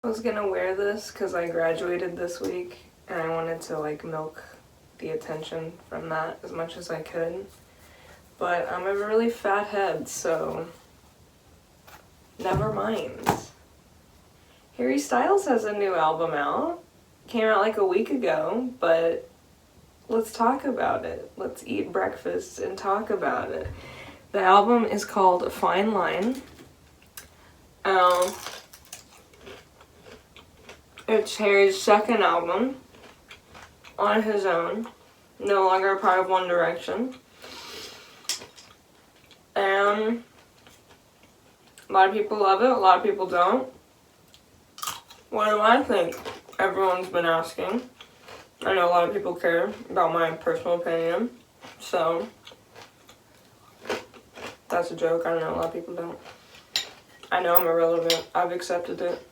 I was gonna wear this because I graduated this week and I wanted to like milk the attention from that as much as I could. But I have a really fat head, so never mind. Harry Styles has a new album out. Came out like a week ago, but let's talk about it. Let's eat breakfast and talk about it. The album is called Fine Line. It's Harry's second album on his own, no longer a part of One Direction. And a lot of people love it, a lot of people don't. What do I think? Everyone's been asking. I know a lot of people care about my personal opinion, so that's a joke. I know a lot of people don't. I know I'm irrelevant. I've accepted it.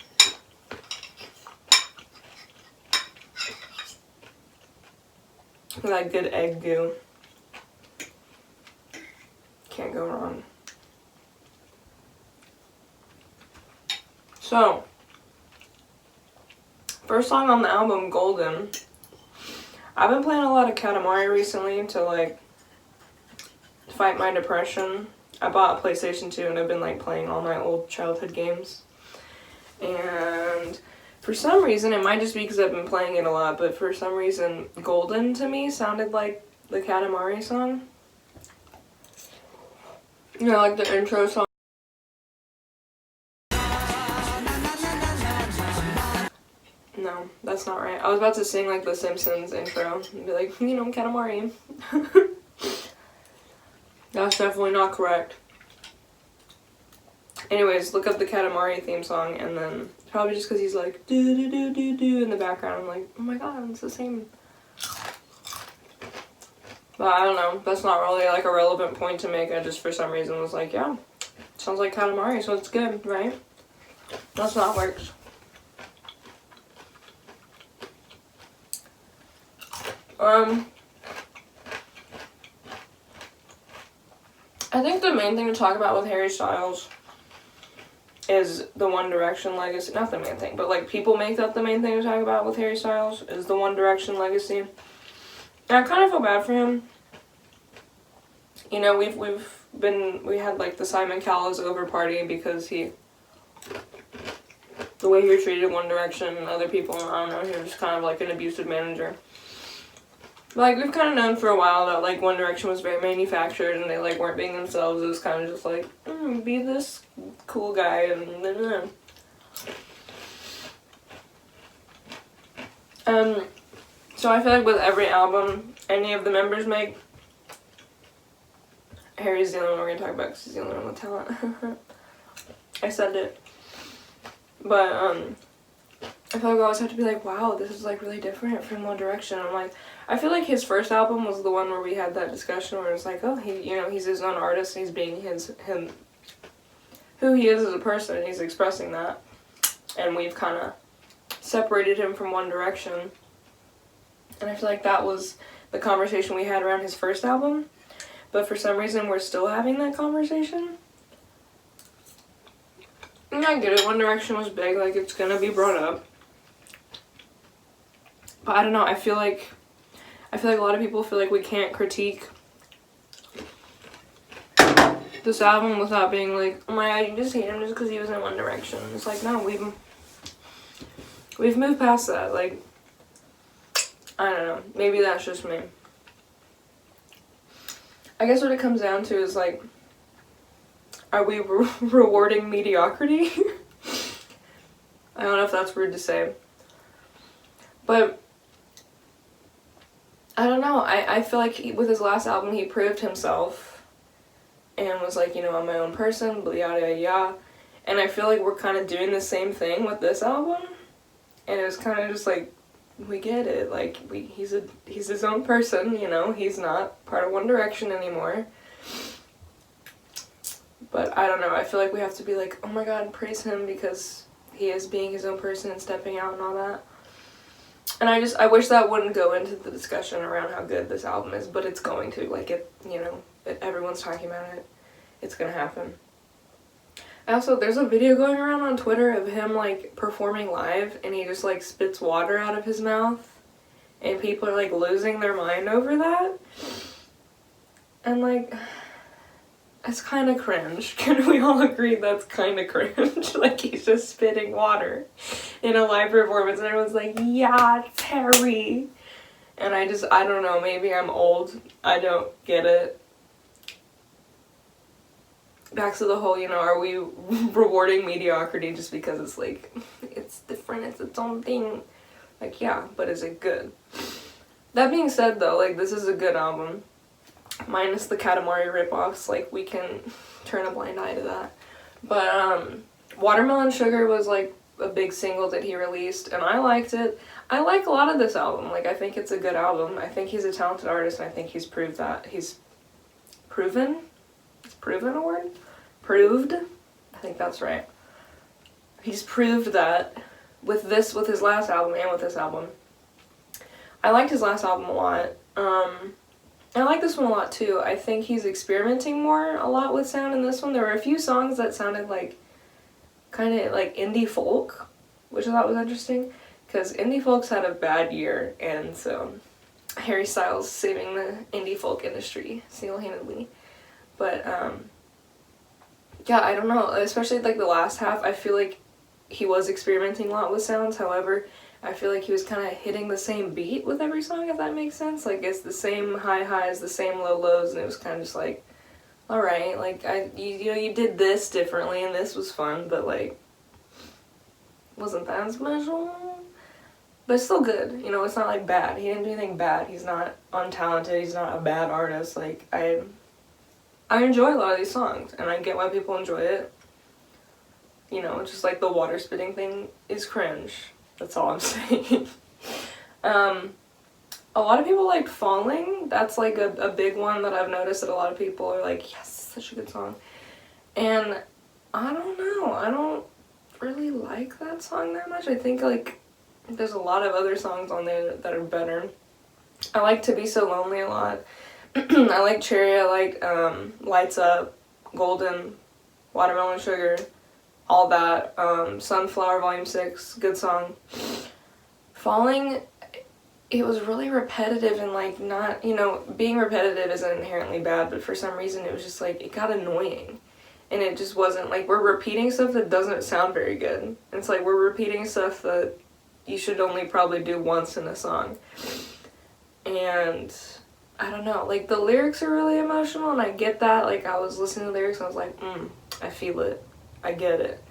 That good egg goo. Can't go wrong. So, first song on the album, Golden. I've been playing a lot of Katamari recently to like fight my depression. I bought a PlayStation 2 and I've been like playing all my old childhood games. And for some reason, it might just be because I've been playing it a lot, but for some reason, Golden to me sounded like the Katamari song. You know, like the intro song. No, that's not right. I was about to sing like the Simpsons intro and be like, you know, Katamari. That's definitely not correct. Anyways, look up the Katamari theme song, and then probably just because he's like do do do do do in the background, I'm like, oh my god, it's the same. But I don't know. That's not really like a relevant point to make. I just for some reason was like, yeah, sounds like Katamari, so it's good, right? That's not works. I think the main thing to talk about with Harry Styles is the One Direction legacy. Not the main thing, but like people make that the main thing to talk about with Harry Styles is the One Direction legacy. And I kind of feel bad for him. You know, we had like the Simon Cowell's over party because the way he treated One Direction and other people, I don't know, he was just kind of like an abusive manager. Like, we've kind of known for a while that, like, One Direction was very manufactured and they, like, weren't being themselves. It was kind of just like, be this cool guy and so I feel like with every album any of the members make, Harry's the only one we're gonna talk about because he's the only one with talent. I said it. But, I feel like we always have to be like, wow, this is like really different from One Direction. I'm like, I feel like his first album was the one where we had that discussion where it's like, oh, he's his own artist and he's being him, who he is as a person, and he's expressing that. And we've kind of separated him from One Direction. And I feel like that was the conversation we had around his first album. But for some reason, we're still having that conversation. And I get it, One Direction was big, like, it's gonna be brought up. But I don't know, I feel like a lot of people feel like we can't critique this album without being like, oh my god, you just hate him just because he was in One Direction. It's like, no, we've moved past that. Like, I don't know, maybe that's just me. I guess what it comes down to is like, are we rewarding mediocrity? I don't know if that's rude to say. But I don't know, I feel like with his last album he proved himself and was like, you know, I'm my own person, yada yada yada. And I feel like we're kind of doing the same thing with this album. And it was kind of just like, we get it, like, he's his own person, you know, he's not part of One Direction anymore. But I don't know, I feel like we have to be like, oh my god, praise him because he is being his own person and stepping out and all that. And I wish that wouldn't go into the discussion around how good this album is, but it's going to. Like, everyone's talking about it. It's gonna happen. Also, there's a video going around on Twitter of him, like, performing live, and he just, like, spits water out of his mouth, and people are, like, losing their mind over that. And, like, it's kind of cringe. Can we all agree that's kind of cringe? Like, he's just spitting water in a live performance, and everyone's like, yeah, Terry. And I don't know, maybe I'm old. I don't get it. Back to the whole, you know, are we rewarding mediocrity just because it's, like, it's different, it's its own thing? Like, yeah, but is it good? That being said, though, like, this is a good album. Minus the Katamari ripoffs, like, we can turn a blind eye to that. But, Watermelon Sugar was, like, a big single that he released, and I liked it. I like a lot of this album. Like, I think it's a good album. I think he's a talented artist, and I think he's proved that. He's proven? Is proven a word? Proved? I think that's right. He's proved that with his last album and with this album. I liked his last album a lot. I like this one a lot too. I think he's experimenting a lot with sound in this one. There were a few songs that sounded like kind of like indie folk, which I thought was interesting, because indie folks had a bad year, and so Harry Styles saving the indie folk industry single-handedly. But yeah, I don't know, especially like the last half, I feel like he was experimenting a lot with sounds. However, I feel like he was kind of hitting the same beat with every song, if that makes sense. Like, it's the same high highs, the same low lows, and it was kind of just like, alright, like, you know, you did this differently, and this was fun, but, like, wasn't that special? But it's still good, you know, it's not, like, bad. He didn't do anything bad. He's not untalented, he's not a bad artist. Like, I enjoy a lot of these songs, and I get why people enjoy it. You know, just like the water spitting thing is cringe. That's all I'm saying. A lot of people liked Falling. That's like a big one that I've noticed that a lot of people are like, yes, such a good song. And I don't know, I don't really like that song that much. I think like there's a lot of other songs on there that are better. I like To Be So Lonely a lot. I like Cherry, I like Lights Up, Golden, Watermelon Sugar, all that. Sunflower Volume 6, good song. Falling, it was really repetitive and like not, you know, being repetitive isn't inherently bad, but for some reason it was just like, it got annoying. And it just wasn't, like, we're repeating stuff that doesn't sound very good. And it's like, we're repeating stuff that you should only probably do once in a song. And I don't know, like, the lyrics are really emotional, and I get that. Like, I was listening to the lyrics and I was like, I feel it. I get it.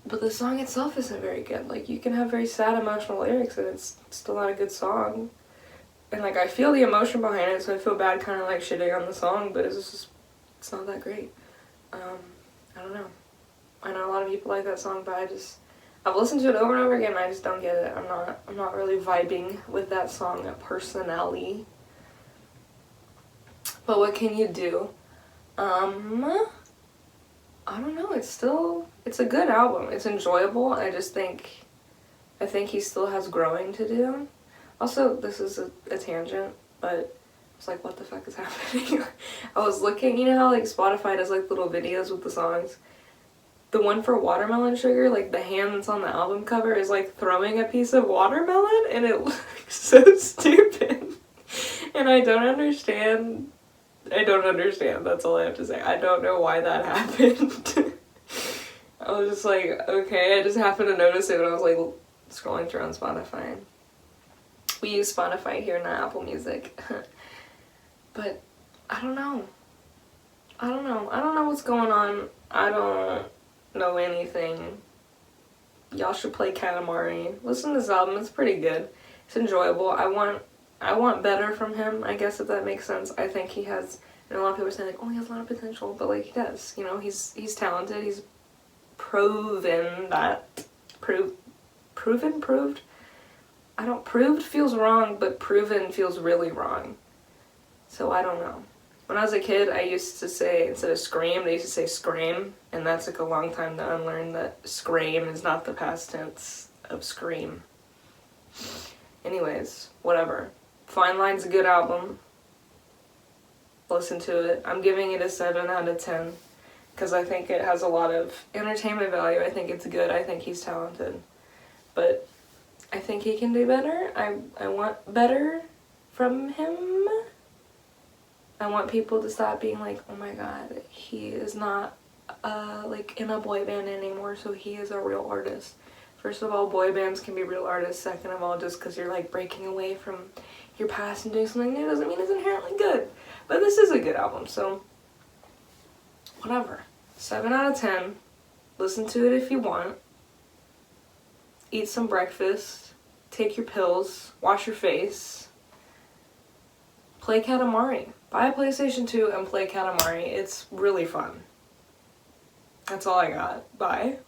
But the song itself isn't very good. Like, you can have very sad, emotional lyrics and it's still not a good song. And, like, I feel the emotion behind it, so I feel bad kind of, like, shitting on the song, but it's not that great. I don't know. I know a lot of people like that song, but I've listened to it over and over again and I just don't get it. I'm not really vibing with that song personally. But what can you do? I don't know, it's a good album. It's enjoyable. I think he still has growing to do. Also, this is a tangent, but it's like, what the fuck is happening? I was looking, you know how like Spotify does like little videos with the songs? The one for Watermelon Sugar, like the hand that's on the album cover is like throwing a piece of watermelon, and it looks so stupid. And I don't understand, that's all I have to say. I don't know why that happened. I was just like, okay, I just happened to notice it when I was like scrolling through on Spotify. We use Spotify here, not Apple Music. But I don't know what's going on. I don't know anything. Y'all should play Katamari. Listen to this album, it's pretty good. It's enjoyable. I want better from him, I guess, if that makes sense. I think he has, and a lot of people are saying like, oh, he has a lot of potential, but like, he does. You know, he's talented, he's proven that. Proved? Proved feels wrong, but proven feels really wrong. So I don't know. When I was a kid, I used to say, instead of scream, I used to say scream, and that took a long time to unlearn that scream is not the past tense of scream. Anyways, whatever. Fine Line's a good album. Listen to it. I'm giving it a 7 out of 10. because I think it has a lot of entertainment value. I think it's good. I think he's talented. But I think he can do better. I want better from him. I want people to stop being like, oh my god, he is not like in a boy band anymore, so he is a real artist. First of all, boy bands can be real artists. Second of all, just because you're like breaking away from your past and doing something new doesn't mean it's inherently good. But this is a good album, so whatever. 7 out of 10. Listen to it if you want. Eat some breakfast. Take your pills. Wash your face. Play Katamari. Buy a PlayStation 2 and play Katamari. It's really fun. That's all I got. Bye.